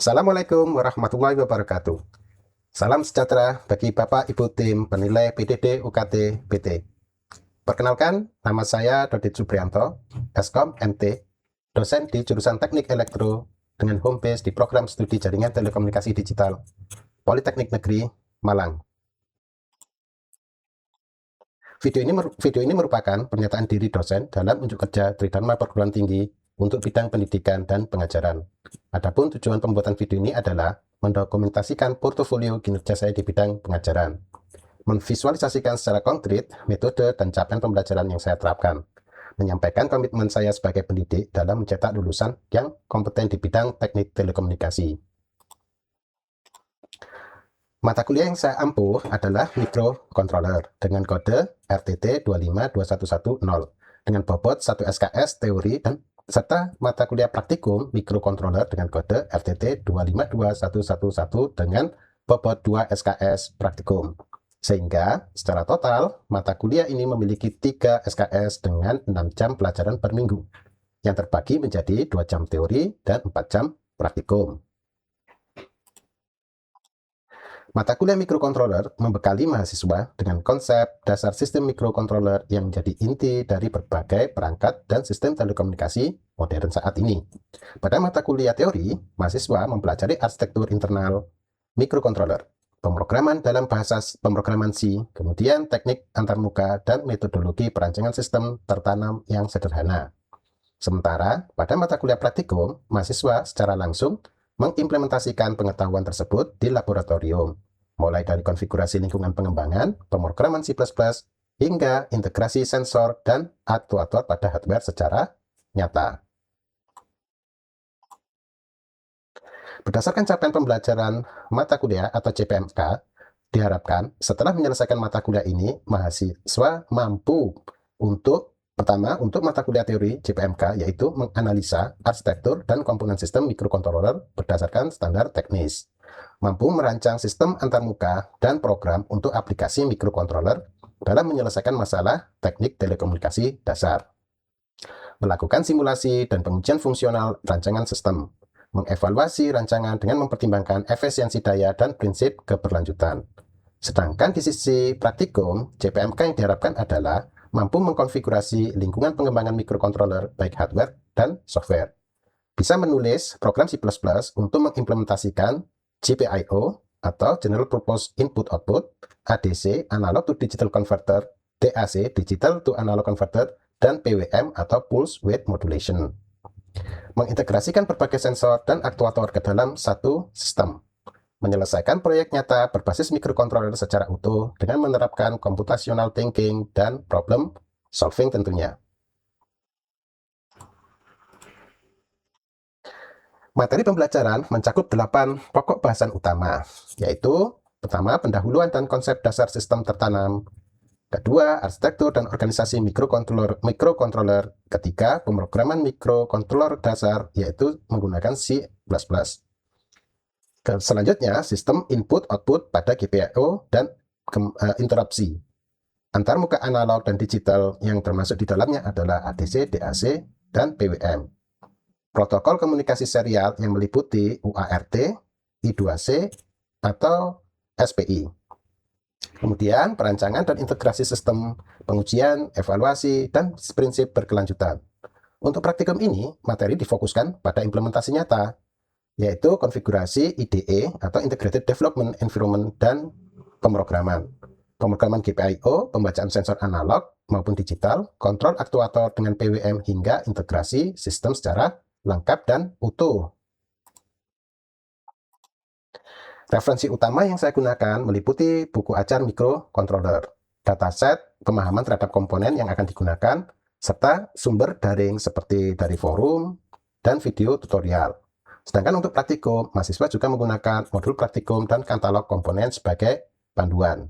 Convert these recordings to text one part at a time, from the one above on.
Assalamualaikum warahmatullahi wabarakatuh. Salam sejahtera bagi Bapak Ibu tim penilai PDD UKT PT. Perkenalkan, nama saya Dodit Supriyanto, Eskom MT, dosen di jurusan Teknik Elektro dengan home base di program studi Jaringan Telekomunikasi Digital Politeknik Negeri Malang. Video ini merupakan pernyataan diri dosen dalam unjuk kerja Tridharma Perguruan Tinggi untuk bidang pendidikan dan pengajaran. Adapun tujuan pembuatan video ini adalah mendokumentasikan portofolio kinerja saya di bidang pengajaran, memvisualisasikan secara konkret metode dan capaian pembelajaran yang saya terapkan, menyampaikan komitmen saya sebagai pendidik dalam mencetak lulusan yang kompeten di bidang teknik telekomunikasi. Mata kuliah yang saya ampuh adalah microcontroller dengan kode RTT 2521110 dengan bobot 1 SKS teori dan serta mata kuliah praktikum microcontroller dengan kode RTT 252111 dengan bobot 2 SKS praktikum. Sehingga secara total mata kuliah ini memiliki 3 SKS dengan 6 jam pelajaran per minggu yang terbagi menjadi 2 jam teori dan 4 jam praktikum. Mata kuliah microcontroller membekali mahasiswa dengan konsep dasar sistem microcontroller yang menjadi inti dari berbagai perangkat dan sistem telekomunikasi modern saat ini. Pada mata kuliah teori, mahasiswa mempelajari arsitektur internal microcontroller, pemrograman dalam bahasa pemrograman C, kemudian teknik antarmuka dan metodologi perancangan sistem tertanam yang sederhana. Sementara pada mata kuliah praktikum, mahasiswa secara langsung mengimplementasikan pengetahuan tersebut di laboratorium, mulai dari konfigurasi lingkungan pengembangan, pemrograman C++, hingga integrasi sensor dan aktuator pada hardware secara nyata. Berdasarkan capaian pembelajaran mata kuliah atau CPMK, diharapkan setelah menyelesaikan mata kuliah ini, mahasiswa mampu untuk untuk mata kuliah teori CPMK, yaitu menganalisa arsitektur dan komponen sistem microcontroller berdasarkan standar teknis, mampu merancang sistem antarmuka dan program untuk aplikasi microcontroller dalam menyelesaikan masalah teknik telekomunikasi dasar, melakukan simulasi dan pengujian fungsional rancangan sistem, mengevaluasi rancangan dengan mempertimbangkan efisiensi daya dan prinsip keberlanjutan. Sedangkan di sisi praktikum, CPMK yang diharapkan adalah mampu mengkonfigurasi lingkungan pengembangan microcontroller baik hardware dan software. Bisa menulis program C++ untuk mengimplementasikan GPIO atau General Purpose Input Output, ADC Analog to Digital Converter, DAC Digital to Analog Converter, dan PWM atau Pulse Width Modulation. Mengintegrasikan berbagai sensor dan aktuator ke dalam satu sistem. Menyelesaikan proyek nyata berbasis microcontroller secara utuh dengan menerapkan computational thinking dan problem solving tentunya. Materi pembelajaran mencakup 8 pokok bahasan utama, yaitu pertama, pendahuluan dan konsep dasar sistem tertanam, kedua, arsitektur dan organisasi microcontroller, ketiga, pemrograman microcontroller dasar, yaitu menggunakan C++. Selanjutnya, sistem input-output pada GPIO dan interupsi. Antarmuka analog dan digital yang termasuk di dalamnya adalah ADC, DAC, dan PWM. Protokol komunikasi serial yang meliputi UART, I2C, atau SPI. Kemudian, perancangan dan integrasi sistem, pengujian, evaluasi, dan prinsip berkelanjutan. Untuk praktikum ini, materi difokuskan pada implementasi nyata, yaitu konfigurasi IDE atau Integrated Development Environment dan pemrograman. Pemrograman GPIO, pembacaan sensor analog maupun digital, kontrol aktuator dengan PWM hingga integrasi sistem secara lengkap dan utuh. Referensi utama yang saya gunakan meliputi buku ajar microcontroller, dataset pemahaman terhadap komponen yang akan digunakan, serta sumber daring seperti dari forum dan video tutorial. Sedangkan untuk praktikum, mahasiswa juga menggunakan modul praktikum dan katalog komponen sebagai panduan.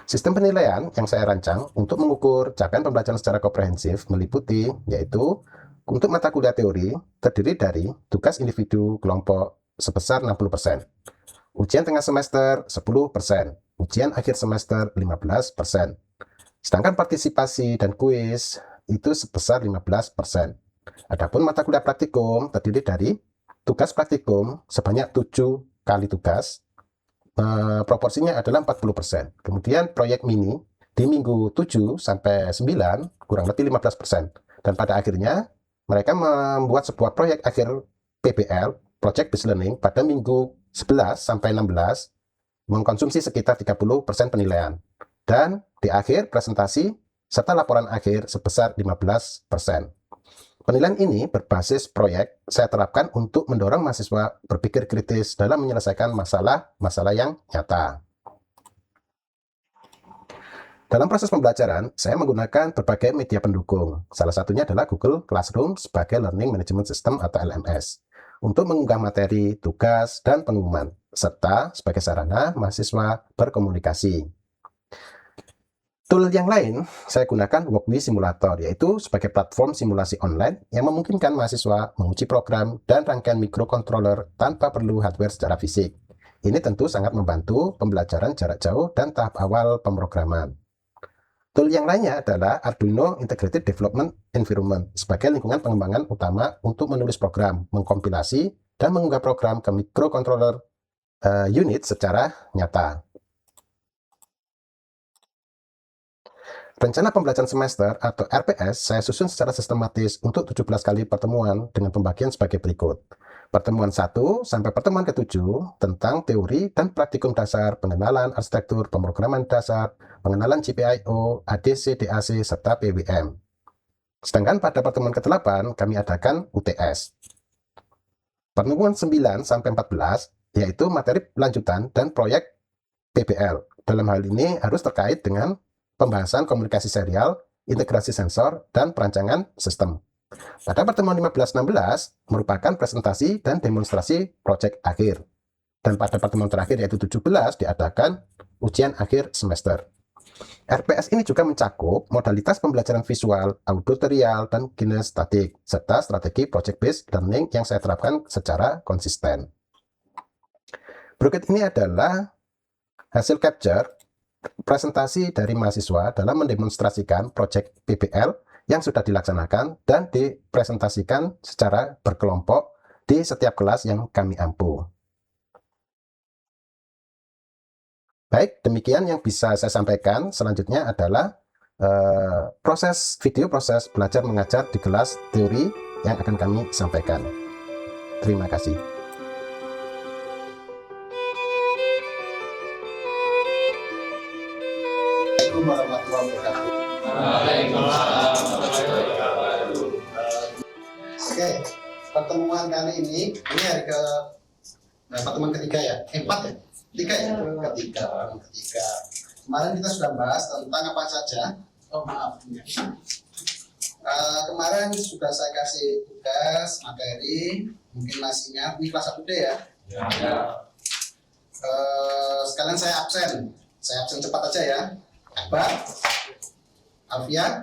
Sistem penilaian yang saya rancang untuk mengukur capaian pembelajaran secara komprehensif meliputi, yaitu untuk mata kuliah teori terdiri dari tugas individu kelompok sebesar 60%, ujian tengah semester 10%, ujian akhir semester 15%. Sedangkan partisipasi dan kuis itu sebesar 15%. Adapun mata kuliah praktikum terdiri dari tugas praktikum sebanyak 7 kali tugas, proporsinya adalah 40%. Kemudian proyek mini di minggu 7 sampai 9 kurang lebih 15%. Dan pada akhirnya mereka membuat sebuah proyek akhir PBL, Project Based Learning, pada minggu 11 sampai 16 mengkonsumsi sekitar 30% penilaian. Dan di akhir presentasi serta laporan akhir sebesar 15%. Penilaian ini berbasis proyek saya terapkan untuk mendorong mahasiswa berpikir kritis dalam menyelesaikan masalah-masalah yang nyata. Dalam proses pembelajaran, saya menggunakan berbagai media pendukung. Salah satunya adalah Google Classroom sebagai Learning Management System atau LMS untuk mengunggah materi, tugas, dan pengumuman, serta sebagai sarana mahasiswa berkomunikasi. Tool yang lain saya gunakan Walkme Simulator, yaitu sebagai platform simulasi online yang memungkinkan mahasiswa menguji program dan rangkaian microcontroller tanpa perlu hardware secara fisik. Ini tentu sangat membantu pembelajaran jarak jauh dan tahap awal pemrograman. Tool yang lainnya adalah Arduino Integrated Development Environment sebagai lingkungan pengembangan utama untuk menulis program, mengkompilasi, dan mengunggah program ke microcontroller unit secara nyata. Rencana pembelajaran semester atau RPS saya susun secara sistematis untuk 17 kali pertemuan dengan pembagian sebagai berikut. Pertemuan 1 sampai pertemuan ke-7 tentang teori dan praktikum dasar, pengenalan arsitektur, pemrograman dasar, pengenalan GPIO, ADC, DAC, serta PWM. Sedangkan pada pertemuan ke-8 kami adakan UTS. Pertemuan 9 sampai 14 yaitu materi lanjutan dan proyek PBL. Dalam hal ini harus terkait dengan pembahasan komunikasi serial, integrasi sensor, dan perancangan sistem. Pada pertemuan 15-16 merupakan presentasi dan demonstrasi proyek akhir. Dan pada pertemuan terakhir yaitu 17 diadakan ujian akhir semester. RPS ini juga mencakup modalitas pembelajaran visual, auditorial, dan kinestetik, serta strategi project-based learning yang saya terapkan secara konsisten. Berikut ini adalah hasil capture presentasi dari mahasiswa dalam mendemonstrasikan proyek PBL yang sudah dilaksanakan dan dipresentasikan secara berkelompok di setiap kelas yang kami ampu. Baik, demikian yang bisa saya sampaikan. Selanjutnya adalah proses belajar mengajar di kelas teori yang akan kami sampaikan. Terima kasih. Warahmatullahi wabarakatuh. Oke, pertemuan kali ini hari pertemuan ketiga ya? 4 ya? 3 ya? Ketiga. Kemarin kita sudah bahas tentang apa saja. Oh maaf. Kemarin sudah saya kasih tugas, materi, mungkin masih ingat. Ini kelas 1D ya? Ya. Sekalian saya absen cepat aja ya. Pak, Alfia,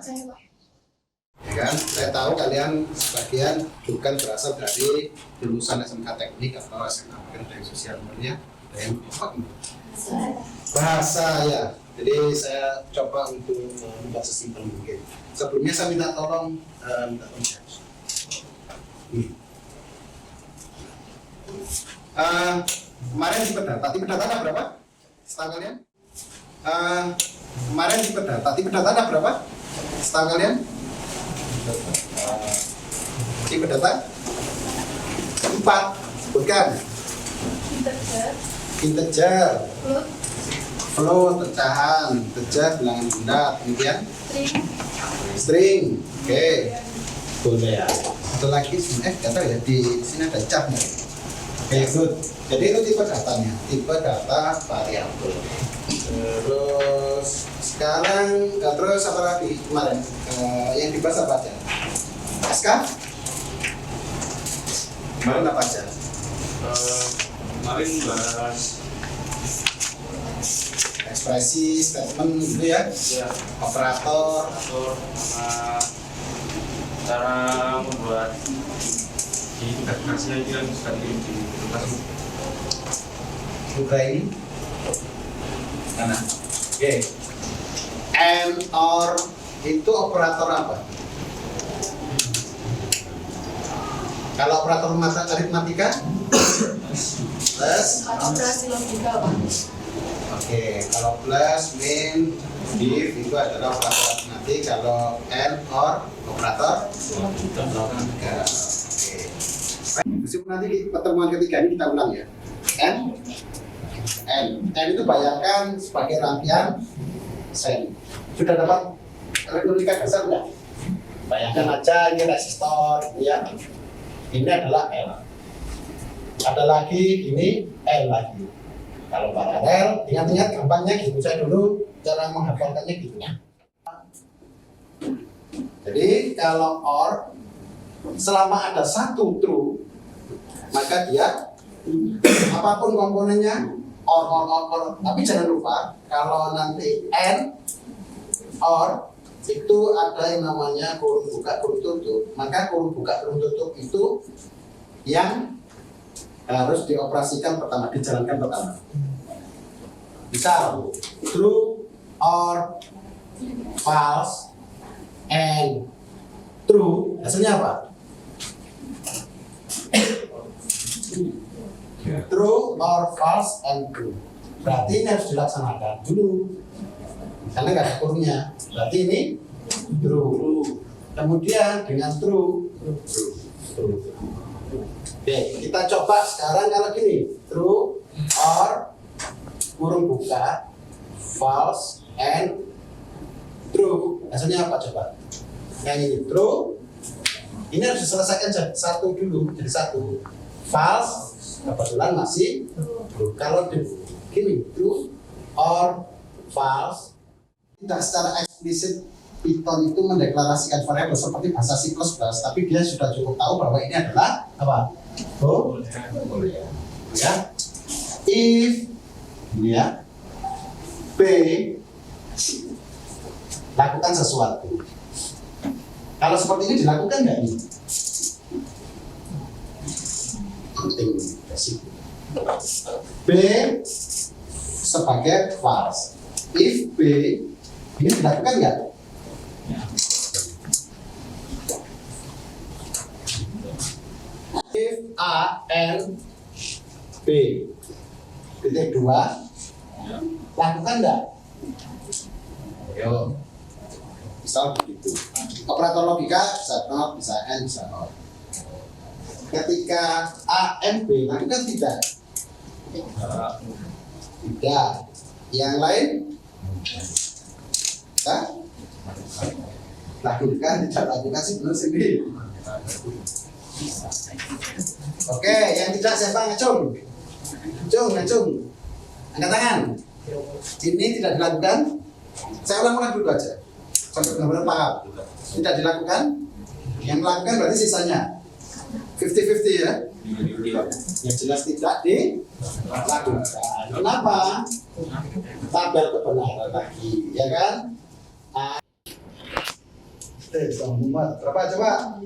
ya kan? Saya tahu kalian sebagian bukan berasal dari lulusan SMK Teknik atau SMK Teknik Sosial Media, yang bahasa ya. Jadi saya coba untuk membuat sesimpel mungkin. Sebelumnya saya minta tolong kemarin tipe data ada berapa? Setahu kalian? Kemarin tipe data ada berapa? Setahu kalian? Tipe data? 4, bukan? Integer, float, pecahan, integer, bilangan bunda, kemudian string, oke, boleh ya. Ada lagi, kata ya di sini ada capnya. Oke, good. Jadi itu tipe datanya, tipe data variabel. Terus sekarang terus apa lagi kemarin yang dibahas apa aja? SK? Kemarin apa aja? Kemarin bahas ekspresi, statement gitu ya? ya, Operator, sama cara membuat di aplikasi yang sudah di aplikasi. buka ini mana? Oke. And or itu operator apa? Kalau operator aritmatika plus Operasi logika, Pak. oke, kalau plus, min, div itu adalah operator aritmatik. Kalau and, or, operator logika. Oke. Baik, nanti di pertemuan ketiga ini kita ulang ya. N itu bayangkan sebagai rangkaian sel. Sudah dapat elektronika dasar enggak? Bayangkan aja ini resistor ya. Ini adalah L. Ada lagi ini L lagi. Kalau paralel, ingat-ingat gampangnya gitu. Saya dulu cara menghafalkannya gitu ya. Jadi kalau OR selama ada satu true, maka dia apapun komponennya OR. Tapi jangan lupa kalau nanti N OR itu ada yang namanya kurung buka kurung tutup, maka kurung buka kurung tutup itu yang harus dioperasikan pertama, dijalankan pertama. Misal true or false and true, hasilnya apa? True or false and true. Berarti ini harus dilaksanakan dulu karena nggak ada kurungnya. Berarti ini true. Kemudian dengan true. Oke, kita coba sekarang kalau gini, true or kurung buka, false and true. Hasilnya apa coba? Yang ini true. Ini harus diselesaikan satu dulu, jadi satu. False, kebetulan masih true. Kalau gini, true or false, tidak secara eksplisit Python itu mendeklarasikan variabel seperti bahasa C++, tapi dia sudah cukup tahu bahwa ini adalah apa? Boolean. Ya. If ya B lakukan sesuatu. Kalau seperti ini dilakukan nggak ini? Penting B sebagai false. If B ini dilakukan nggak? If A and B titik 2 lakukan nggak? Ayo, misal begitu. Operator logika bisa not, bisa and, bisa not. Ketika A and B lakukan tidak? Tidak. Yang lain? Hah? Lakukan, tidak lakukan sih belum sendiri. Oke, yang tidak siapa ngacung? Ngacung. Angkat tangan. Ini tidak dilakukan. Saya ulang dulu aja. Sampai benar-benar paham. Tidak dilakukan. Yang melakukan berarti sisanya 50-50 ya. Yang jelas tidak dilakukan. Kenapa? Tabel kebenaran lagi, ya kan? Berapa coba?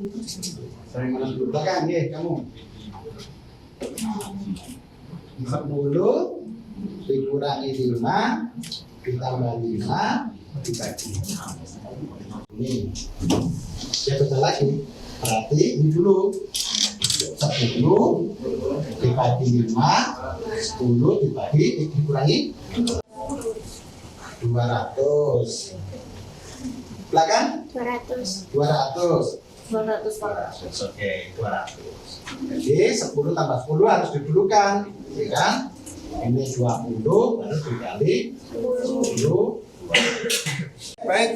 Dari mana dulu? Belakang ya, kamu. 10 dikurangi 5 ditambah 5 dibagi. Ini ya betul lagi. Berarti ini dulu 10 dibagi 5, 10 dibagi dikurangi 200. Belakang? 200. Oke, 200. Jadi 10 tambah 10 harus didulukan, ya kan? Ini 20 harus dikali 10. Baik.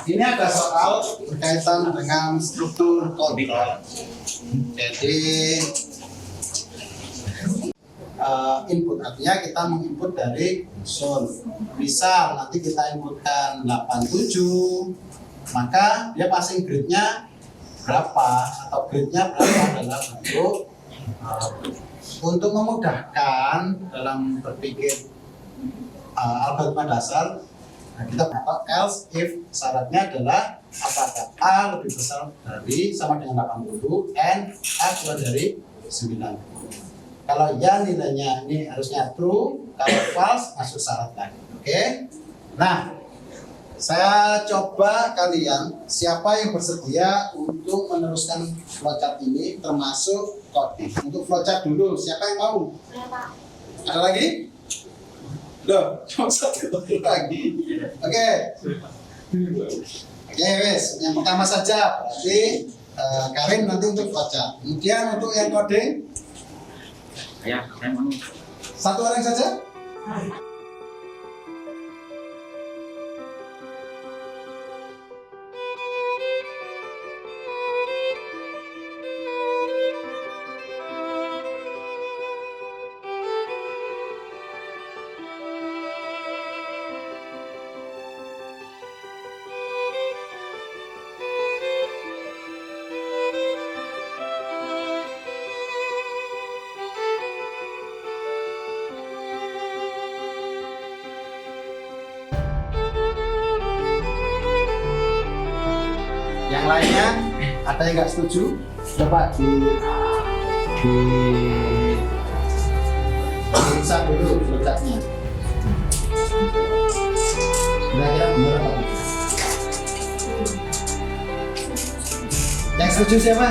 Ini ada soal berkaitan dengan struktur kontrol. Jadi input artinya kita menginput dari source. Misal nanti kita inputkan 87, maka dia passing grade-nya berapa atau grade-nya berapa dalam bentuk untuk memudahkan dalam berpikir algoritma dasar. Nah, kita atau else if syaratnya adalah apakah A lebih besar dari sama dengan 80 and A kurang dari 90. Kalau ya nilainya ini harusnya true, kalau false masuk syarat lagi. Oke. Nah, Saya coba kalian siapa yang bersedia untuk meneruskan flowchart ini termasuk coding. Untuk flowchart dulu, siapa yang mau? Ada lagi? Loh, cuma satu lagi. Oke. Oke, wes. Yang pertama saja berarti Karin nanti untuk flowchart. Kemudian untuk yang coding, Ya, saya mau. satu orang saja. Yang lainnya ada yang nggak setuju? Coba diperiksa dulu flowchartnya. Kira-kira benar apa tidak? Yang setuju siapa?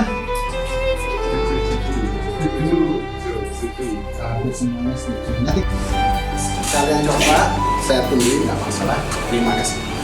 Hampir semuanya setuju. Nanti kalian coba, saya tunggu nggak masalah. Terima kasih.